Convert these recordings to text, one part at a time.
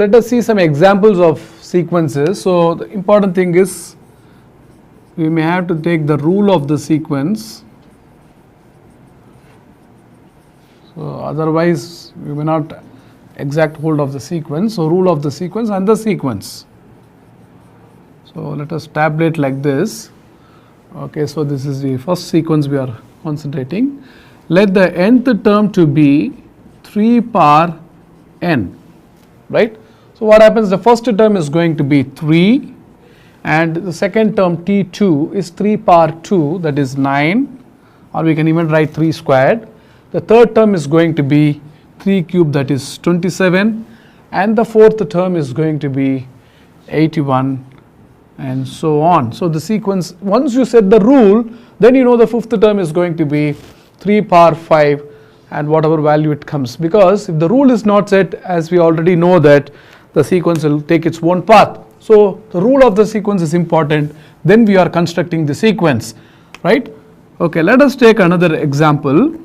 Let us see some examples of sequences. So the important thing is we may have to take the rule of the sequence. So otherwise we may not exact hold of the sequence. So rule of the sequence and the sequence. So let us tabulate like this. Okay, so this is the first sequence we are concentrating. Let the nth term to be 3 power n, right? So what happens, the first term is going to be 3 and the second term t2 is 3 power 2, that is 9, or we can even write 3 squared. The third term is going to be 3 cubed, that is 27, and the fourth term is going to be 81, and so on. So the sequence, once you set the rule, then you know the fifth term is going to be 3 power 5 and whatever value it comes, because if the rule is not set, as we already know that the sequence will take its own path. So the rule of the sequence is important, then we are constructing the sequence, right? Okay, let us take another example.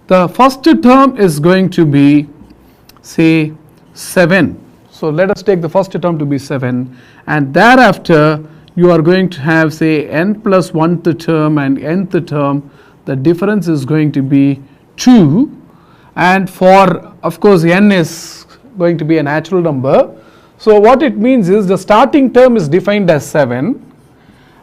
The first term is going to be, say, 7. So let us take the first term to be 7, and thereafter you are going to have, say, n plus 1th term and nth term. The difference is going to be 2, and for, of course, n is going to be a natural number. So what it means is the starting term is defined as 7,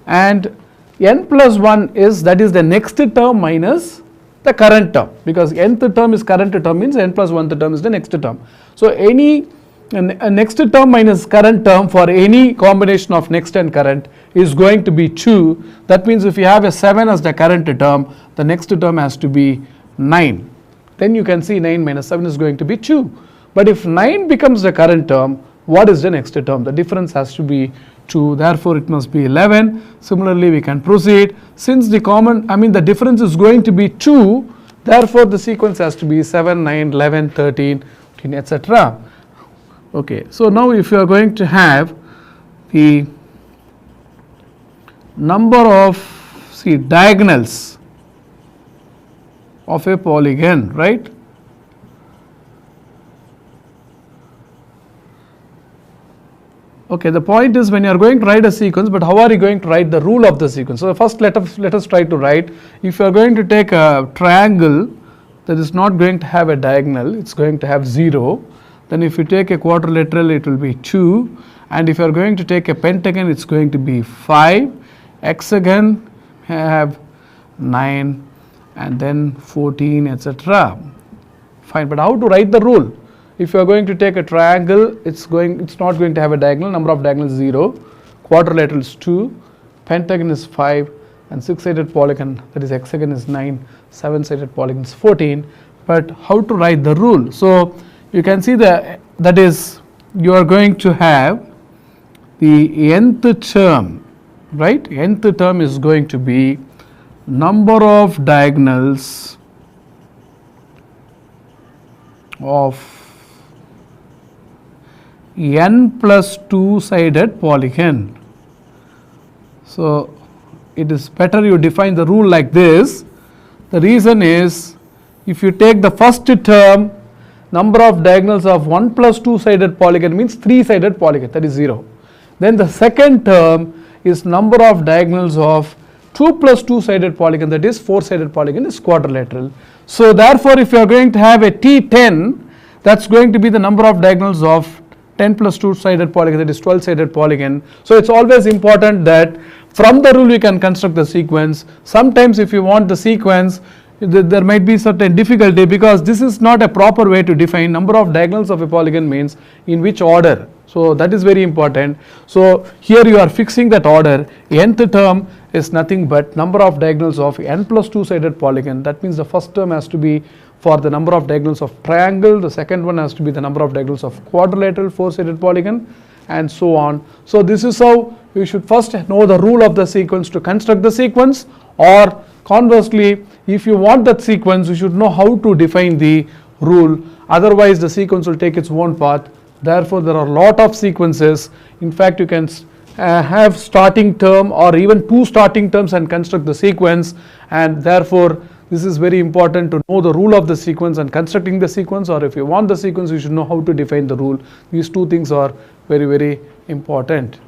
and n plus 1 is, that is the next term minus the current term, because nth term is current term, means n plus 1th term is the next term. So any next term minus current term for any combination of next and current is going to be 2. That means if you have a 7 as the current term, the next term has to be 9. Then you can see 9 minus 7 is going to be 2. But if 9 becomes the current term, what is the next term? The difference has to be 2, therefore it must be 11. Similarly, we can proceed. Since the difference is going to be 2, therefore the sequence has to be 7, 9, 11, 13, 14, etc. Okay, so now if you are going to have the number of, diagonals of a polygon, right? Okay, the point is when you are going to write a sequence, but how are you going to write the rule of the sequence? So first let us try to write, if you are going to take a triangle that is not going to have a diagonal, it's going to have 0. Then if you take a quadrilateral, it will be 2, and if you are going to take a pentagon, it's going to be 5, hexagon have 9, and then 14, etc. Fine, but how to write the rule? If you are going to take a triangle, it's not going to have a diagonal, number of diagonals is 0, quadrilateral is 2, pentagon is 5, and 6-sided polygon, that is hexagon, is 9, 7-sided polygon is 14. But how to write the rule? So you can see that is you are going to have the nth term, right? Nth term is going to be number of diagonals of n plus 2-sided polygon. So it is better you define the rule like this. The reason is, if you take the first term, number of diagonals of 1 plus 2-sided polygon means 3-sided polygon, that is 0. Then the second term is number of diagonals of 2 plus 2-sided polygon, that is 4-sided polygon, is quadrilateral. So therefore if you are going to have a T10, that's going to be the number of diagonals of 10 plus 2-sided polygon, that is 12-sided polygon. So it's always important that from the rule you can construct the sequence. Sometimes if you want the sequence, there might be certain difficulty, because this is not a proper way to define number of diagonals of a polygon means in which order. So that is very important. So here you are fixing that order. Nth term is nothing but number of diagonals of n plus 2-sided polygon. That means the first term has to be for the number of diagonals of triangle, the second one has to be the number of diagonals of quadrilateral 4-sided polygon, and so on. So this is how we should first know the rule of the sequence to construct the sequence, or conversely, if you want that sequence, you should know how to define the rule. Otherwise the sequence will take its own path. Therefore there are a lot of sequences. In fact, you can have starting term or even 2 starting terms and construct the sequence, and therefore this is very important to know the rule of the sequence and constructing the sequence, or if you want the sequence, you should know how to define the rule. These two things are very, very important.